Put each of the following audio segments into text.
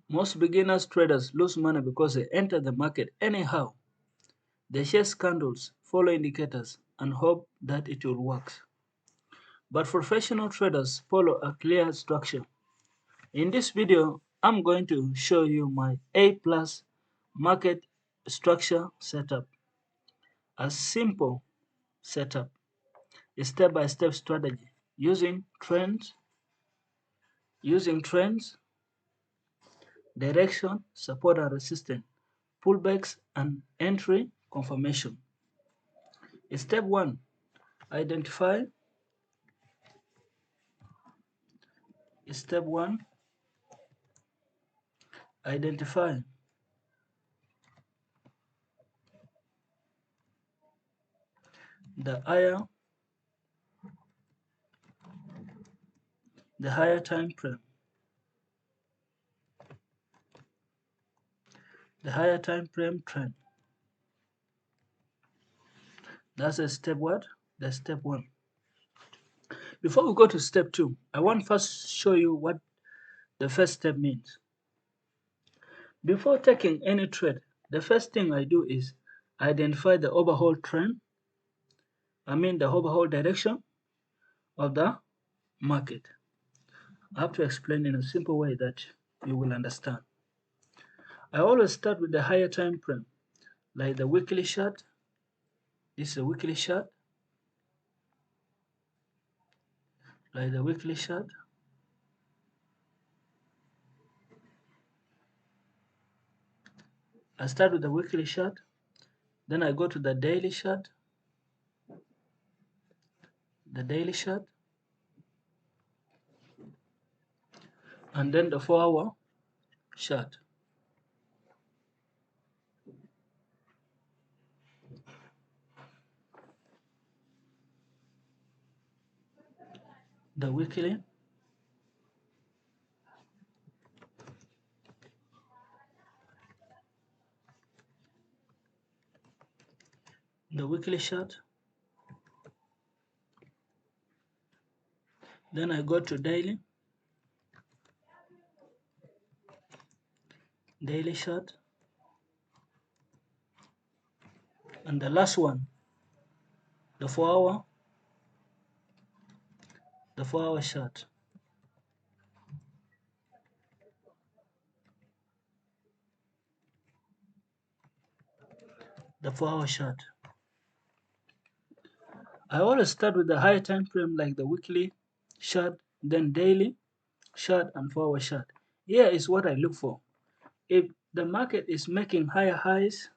Most beginners traders lose money because they enter the market anyhow. They chase candles, follow indicators, and hope that it will work. But professional traders follow a clear structure. In this video, I'm going to show you my A+ market structure setup. A simple setup, a step-by-step strategy using trends, direction, support and resistance, pullbacks and entry confirmation. Step 1, identify. Step 1, identify the higher time frame. The higher time frame trend. That's a step what? That's step 1. Before we go to step 2, I want first show you what the first step means. Before taking any trade, the first thing I do is identify the overall trend, the overall direction of the market. I have to explain in a simple way that you will understand. I always start with the higher time frame, like the weekly chart. This is a weekly chart, like the weekly chart. I start with the weekly chart, then I go to the daily chart, and then the 4-hour chart. The weekly, chart. Then I go to daily chart, and the last one, the 4-hour chart. The 4-hour chart. I always start with the higher time frame like the weekly chart, then daily chart and 4-hour chart. Here is what I look for. If the market is making higher highs,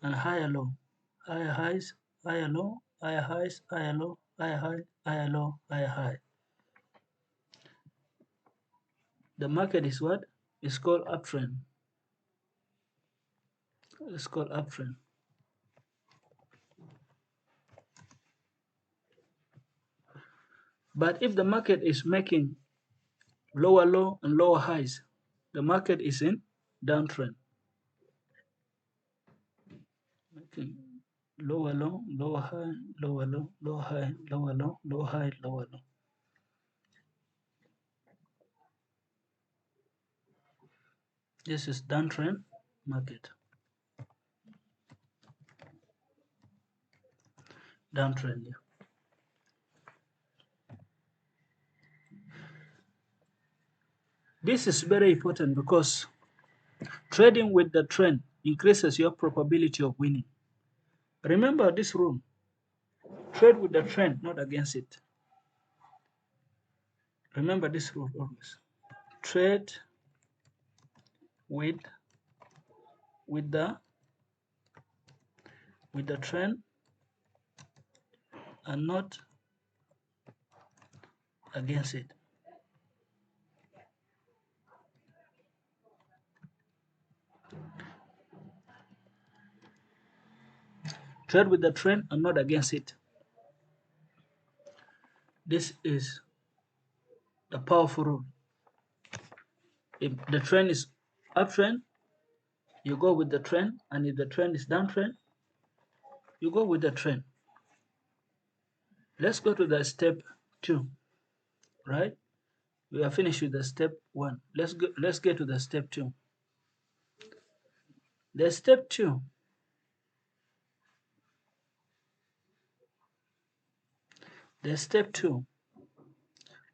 and higher low, higher highs, higher low, higher highs, higher low, higher high, higher low, higher high, the market is what? It's called uptrend. It's called uptrend. But if the market is making lower low and lower highs, the market is in downtrend. Making lower low, lower high, lower low, lower high, lower low, lower high, lower low. This is downtrend market. Downtrend, yeah. This is very important because trading with the trend increases your probability of winning. Remember this rule. Trade with the trend, not against it. Remember this rule always. Trade with the trend and not against it. Trade with the trend and not against it. This is the powerful rule. If the trend is uptrend, you go with the trend, and if the trend is downtrend, you go with the trend. Let's go to the step 2, right? We are finished with the step 1. Let's get to the step 2. The step 2, the step 2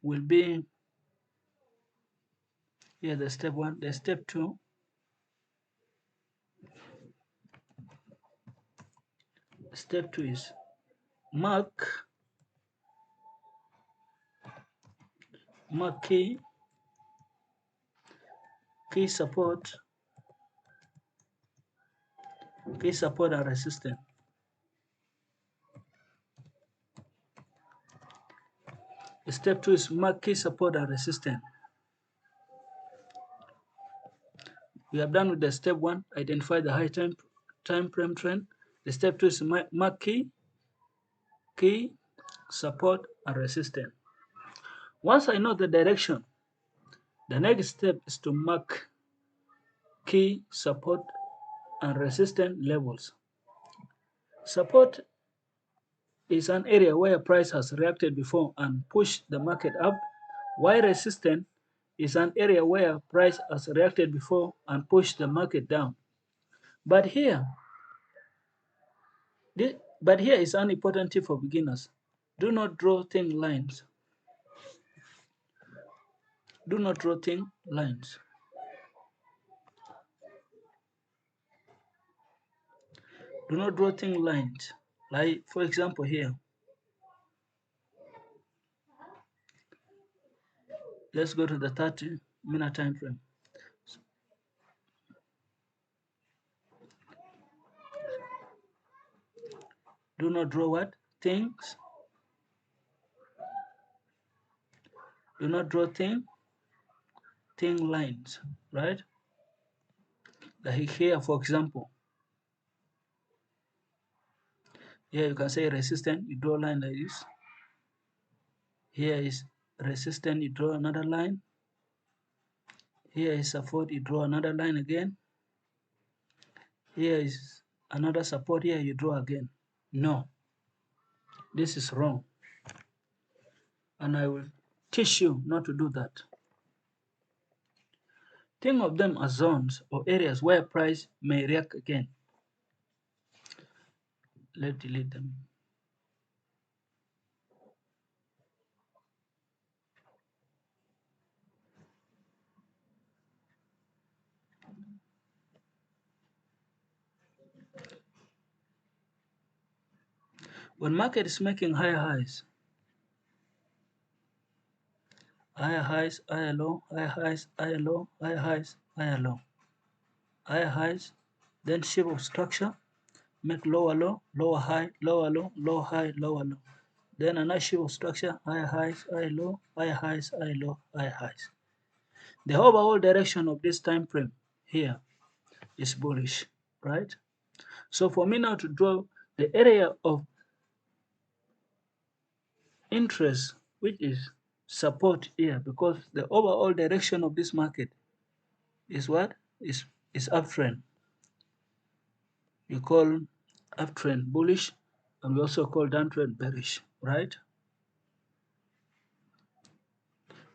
will be here. The step 1, the step 2, step 2 is mark key support, and resistance. Step 2 is mark key support and resistance. We have done with the step 1, identify the high time frame trend. The step 2 is mark key support and resistance. Once I know the direction, the next step is to mark key support and resistance levels. Support is an area where price has reacted before and pushed the market up, while resistance is an area where price has reacted before and pushed the market down. But here is an important tip for beginners. Do not draw thin lines. Do not draw thin lines. Do not draw thin lines. Like, for example, here. Let's go to the 30-minute time frame. Do not draw what? Things. Do not draw thin lines, right? Like here, for example. Here you can say resistance, you draw a line like this. Here is resistance, you draw another line. Here is support, you draw another line again. Here is another support, here you draw again. No, this is wrong. And I will teach you not to do that. Think of them as zones or areas where price may react again. Let's delete them. When market is making higher highs, higher highs, higher low, higher highs, higher low, higher highs, higher low, higher highs, then shape of structure, make lower low, lower high, lower low, lower high, lower low. Then another shape of structure, higher highs, higher low, higher highs, higher low, higher highs. The overall direction of this time frame here is bullish, right? So for me now to draw the area of interest, which is support here, because the overall direction of this market is what? Is uptrend. We call uptrend bullish, and we also call downtrend bearish, right?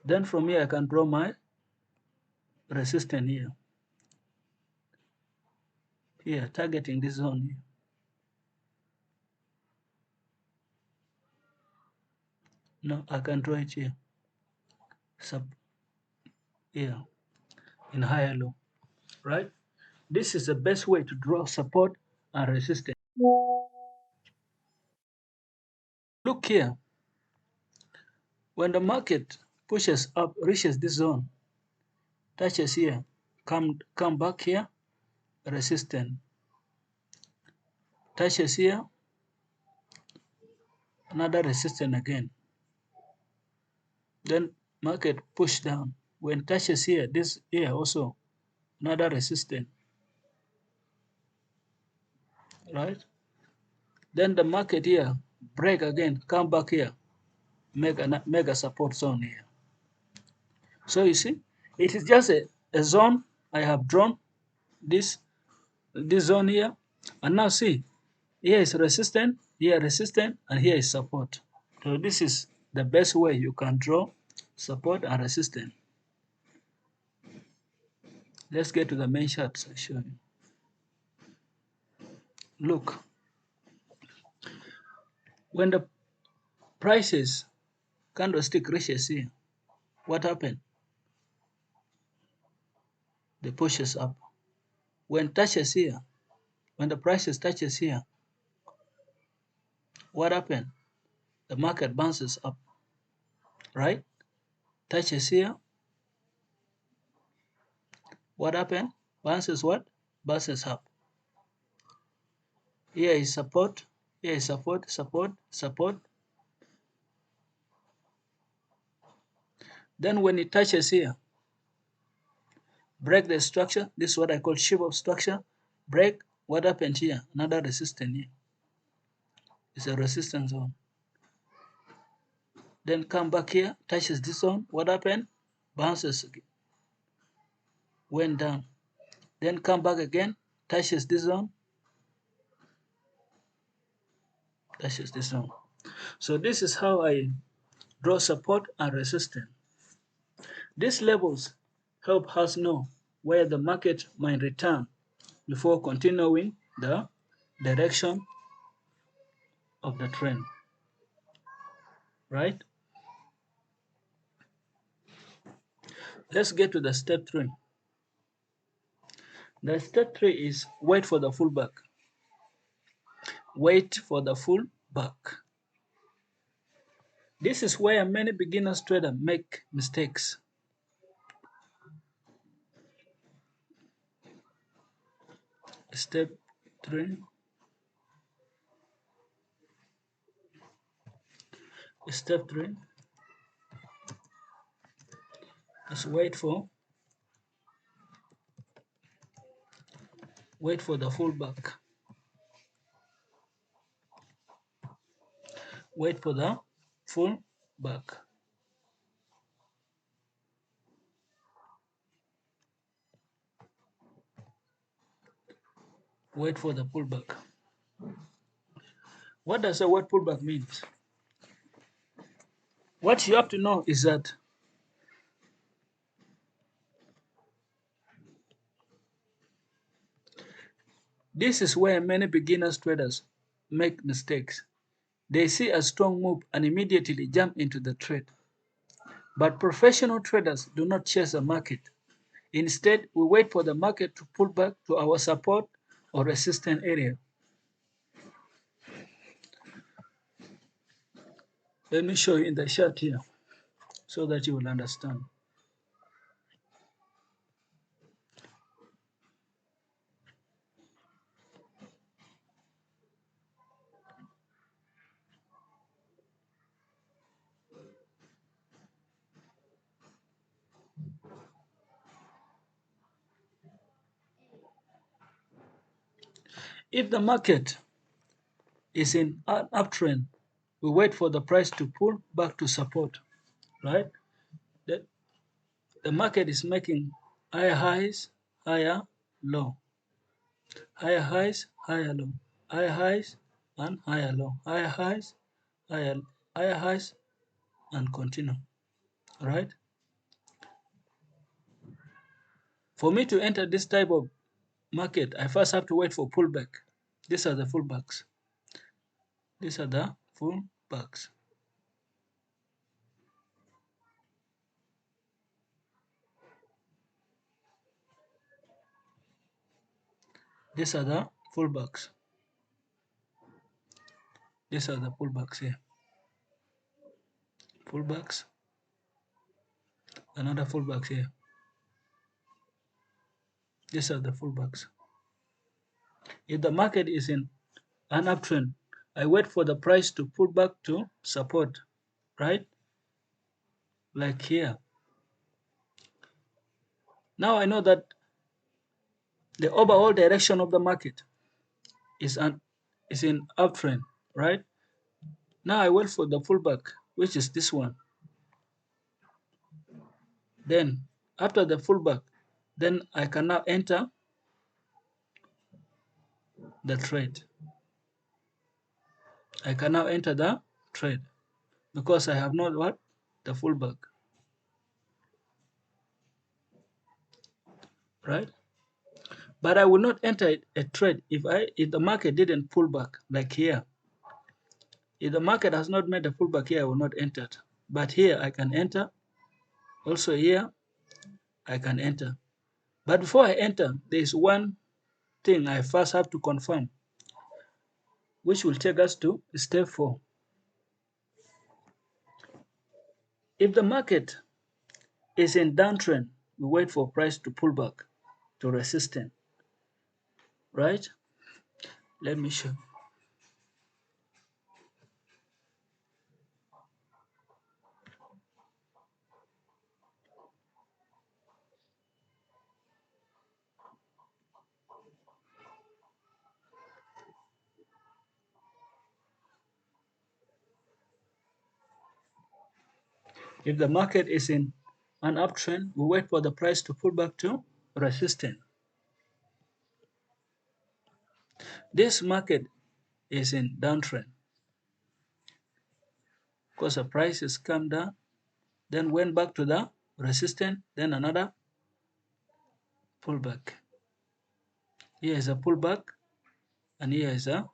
Then from here I can draw my resistance here. Here, targeting this zone here. No, I can draw it here. Here, in higher low, right? This is the best way to draw support and resistance. Look here. When the market pushes up, reaches this zone, touches here, come back here, resistance. Touches here, another resistance again. Then market push down. When touches here, this here also, another resistance. Right? Then the market here, break again, come back here, make a support zone here. So you see, it is just a zone I have drawn, this zone here, and now see, here is resistance, here resistance, and here is support. So this is the best way you can draw support and resistance. Let's get to the main charts I show you. Look, when the prices candlestick reaches here, what happened? The pushes up. When touches here, when the prices touches here, what happened? The market bounces up, right? Touches here, what happened? Bounces what? Bounces up. Here is support, here is support, support, support. Then when it touches here, break the structure. This is what I call shape of structure. Break, what happened here? Another resistance here. It's a resistance zone. Then come back here, touches this zone. What happened? Bounces, went down. Then come back again, touches this zone, touches this zone. So this is how I draw support and resistance. These levels help us know where the market might return before continuing the direction of the trend, right? Let's get to the step 3. The step 3 is wait for the pullback. Wait for the pullback. This is where many beginners traders make mistakes. Step 3. Step 3 is wait for the pullback. Wait for the pullback. Wait for the pullback. What does the word pullback mean? What you have to know is that this is where many beginners traders make mistakes. They see a strong move and immediately jump into the trade. But professional traders do not chase the market. Instead, we wait for the market to pull back to our support or resistance area. Let me show you in the chart here so that you will understand. If the market is in an uptrend, we wait for the price to pull back to support, right? The market is making higher highs, higher low, higher highs, higher low, higher highs and higher low, higher highs, higher highs, and continue, right? For me to enter this type of market, I first have to wait for pullback. These are the pullbacks. These are the pullbacks. These are the pullbacks. These are the pullbacks here. Pullbacks. Another pullbacks here. These are the pullbacks. If the market is in an uptrend, I wait for the price to pull back to support, right? Like here. Now I know that the overall direction of the market is in uptrend, right? Now I wait for the pullback, which is this one. Then after the pullback, then I can now enter the trade. I can now enter the trade. because I have not what? The pullback, right? But I will not enter a trade if the market didn't pull back like here. If the market has not made a pullback here, I will not enter it. But here I can enter. Also here I can enter. But before I enter, there is one thing I first have to confirm, which will take us to step 4. If the market is in downtrend, we wait for price to pull back to resistance, right? Let me show. If the market is in an uptrend, we wait for the price to pull back to resistance. This market is in downtrend because the price has come down, then went back to the resistance, then another pullback. Here is a pullback, and here is a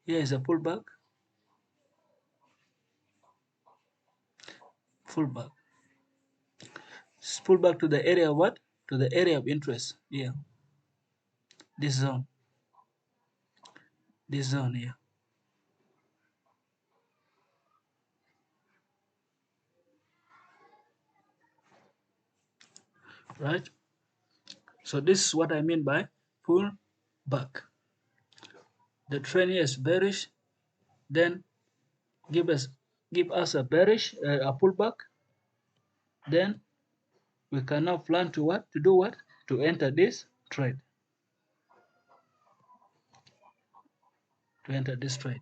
pullback, pullback. Pull back to the area of what? To the area of interest. Here, this zone here, right? So this is what I mean by pull back. The trend here is bearish, then give us a bearish a pullback, then we can now plan to what? To do what? To enter this trade. To enter this trade.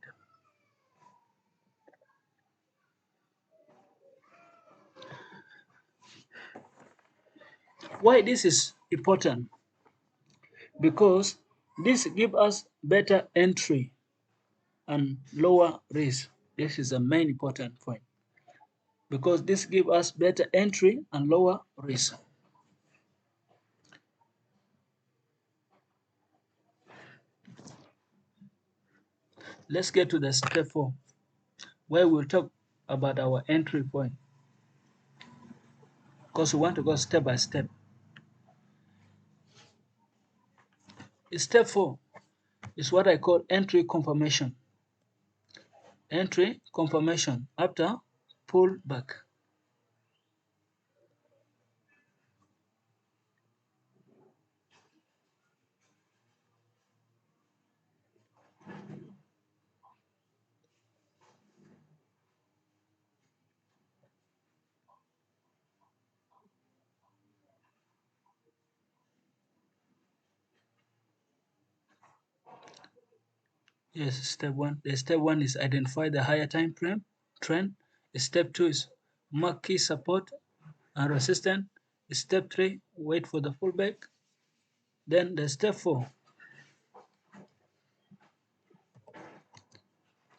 Why this is important? Because this gives us better entry and lower risk. This is the main important point. Because this gives us better entry and lower risk. Let's get to the step 4, where we'll talk about our entry point. Because we want to go step by step. Step 4 is what I call entry confirmation. Entry confirmation after pull back. Yes, step 1. The step 1 is identify the higher time frame trend. Step 2 is mark key support and resistance. Step 3, wait for the pullback. Then the step 4.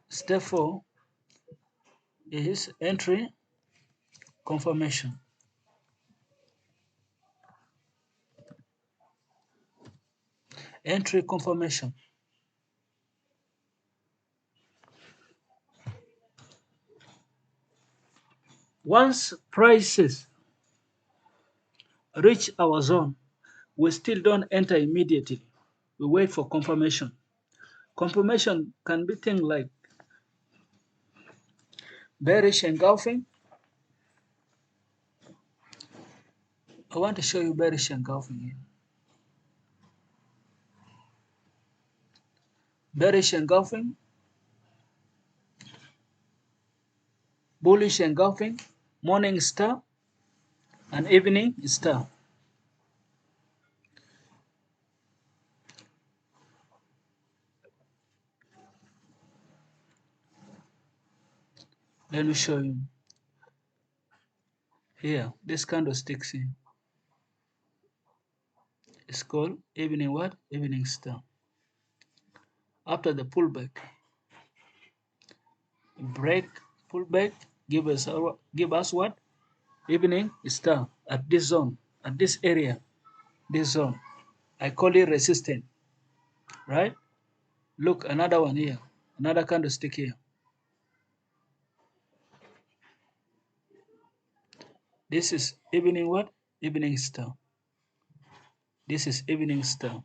Step 4 is entry confirmation. Entry confirmation. Once prices reach our zone, we still don't enter immediately. We wait for confirmation. Confirmation can be things like bearish engulfing. I want to show you bearish engulfing here. Bearish engulfing, bullish engulfing, morning star, and evening star. Let me show you. Here, this candlesticks here. It's called evening what? Evening star. After the pullback, break, pull back, give us what? Evening star at this zone, at this area, this zone. I call it resistance, right? Look, another one here, another candlestick here. This is evening what? Evening star. This is evening star.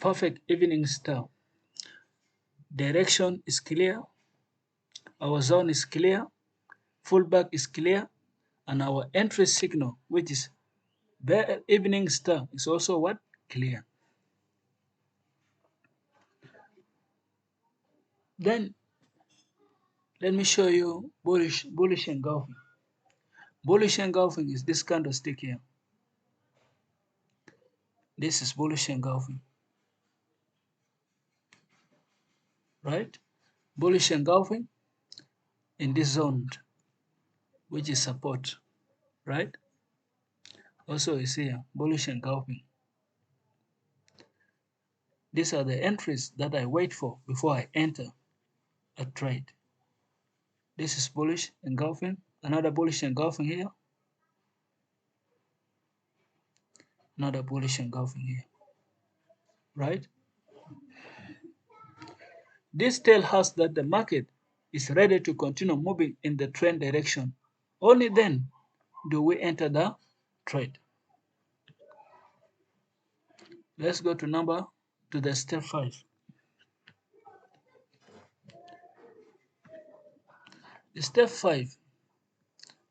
Perfect evening star. Direction is clear. Our zone is clear. Fullback is clear. And our entry signal, which is evening star, is also what? Clear. Then let me show you bullish engulfing. Bullish engulfing is this candlestick here. This is bullish engulfing, right? Bullish engulfing in this zone, which is support, right? Also is here, bullish engulfing. These are the entries that I wait for before I enter a trade. This is bullish engulfing, another bullish engulfing here, another bullish engulfing here, right? This tells us that the market is ready to continue moving in the trend direction. Only then do we enter the trade. Let's go to the step 5. Step 5,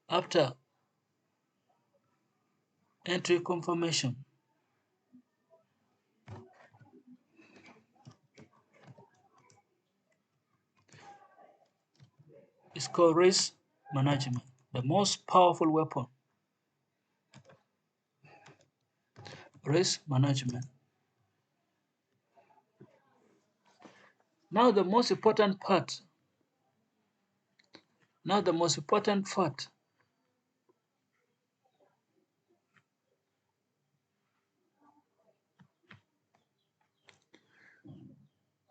after entry confirmation, is called risk management, the most powerful weapon. Risk management. Now the most important part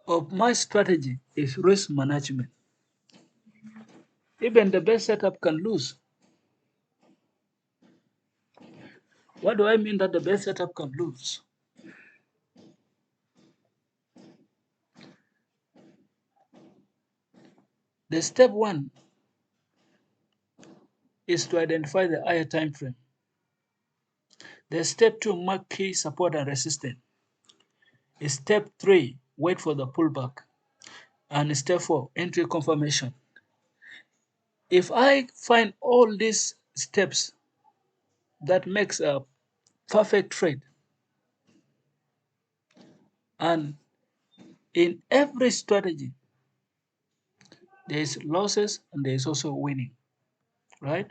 of my strategy is risk management. Even the best setup can lose. What do I mean that the best setup can lose? The step 1 is to identify the higher time frame. The step 2, mark key support and resistance. Step 3, wait for the pullback. And step 4, entry confirmation. If I find all these steps, that makes a perfect trade. And in every strategy, there is losses and there is also winning, right?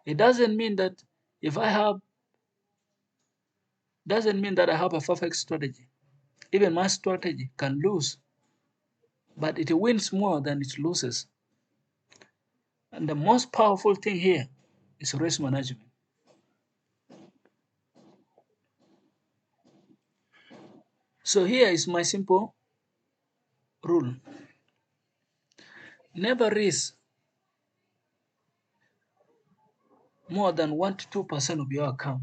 It doesn't mean that I have a perfect strategy. Even my strategy can lose, but it wins more than it loses. And the most powerful thing here is risk management. So here is my simple rule. Never risk more than 1 to 2% of your account.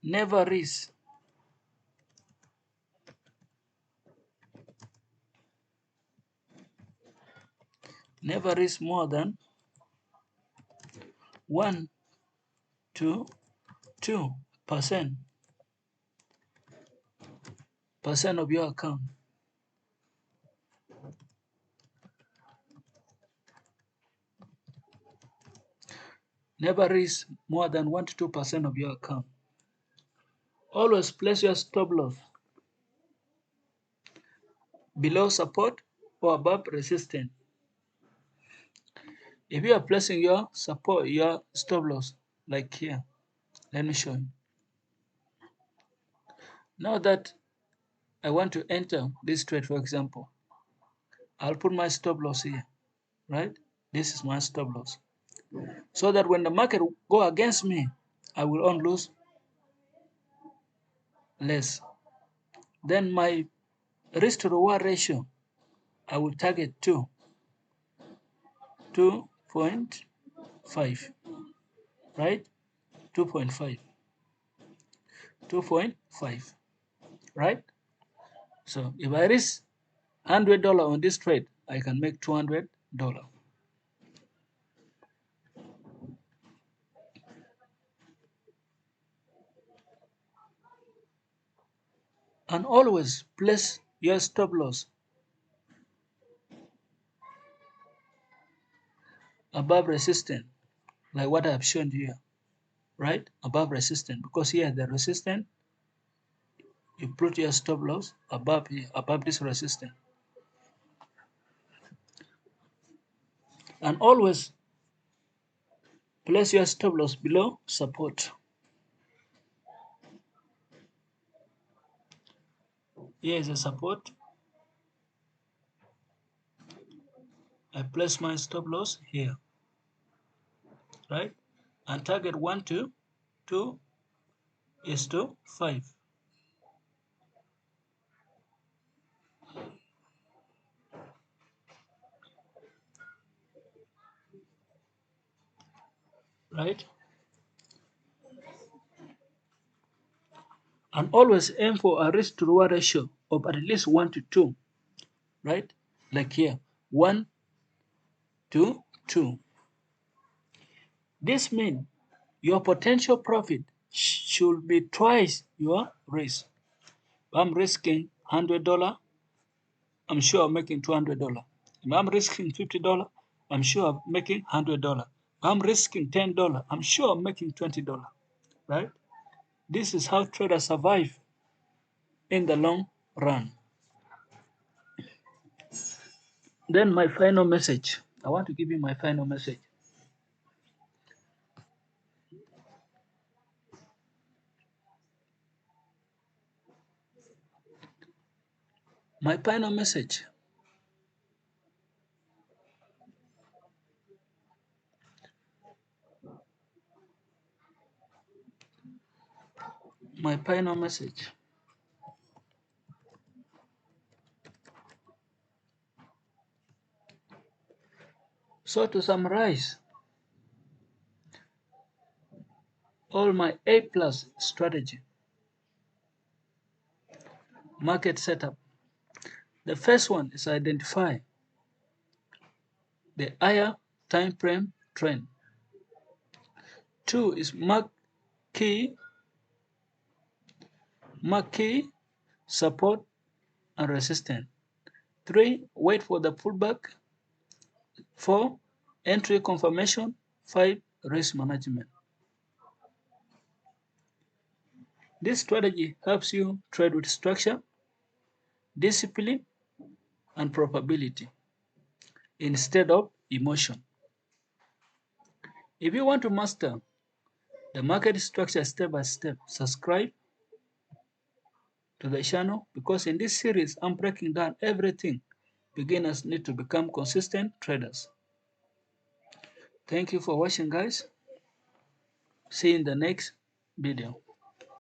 Never risk more than 1 to 2% of your account. Never risk more than 1 to 2% of your account. Always place your stop loss below support or above resistance. If you are placing your stop loss like here, let me show you. Now that I want to enter this trade, for example, I'll put my stop loss here, right? This is my stop loss. So that when the market go against me, I will only lose less. Then my risk to reward ratio, I will target 2.5, right? 2.5, 2.5, right? So if I risk $100 on this trade, I can make $200. And always place your stop loss above resistance, like what I have shown you here, right? Above resistance, because here the resistance, you put your stop loss above here, above this resistance. And always place your stop loss below support. Here is a support. I place my stop loss here, right? And target 1 to 2 is to 5. Right? And always aim for a risk to reward ratio of at least 1 to 2, right? Like here, 1 to 2. This means your potential profit should be twice your risk. If I'm risking $100, I'm sure I'm making $200. If I'm risking $50, I'm sure I'm making $100. If I'm risking $10, I'm sure I'm making $20, right? This is how traders survive in the long run. Then my final message. I want to give you my final message. My final message. My final message. So to summarize, all my A plus strategy, market setup. The first one is identify the higher time frame trend. 2 is mark key support and resistance. 3, wait for the pullback. 4, entry confirmation. 5, risk management. This strategy helps you trade with structure, discipline, and probability instead of emotion. If you want to master the market structure step by step, subscribe to the channel, because in this series I'm breaking down everything beginners need to become consistent traders. Thank you for watching, guys. See you in the next video.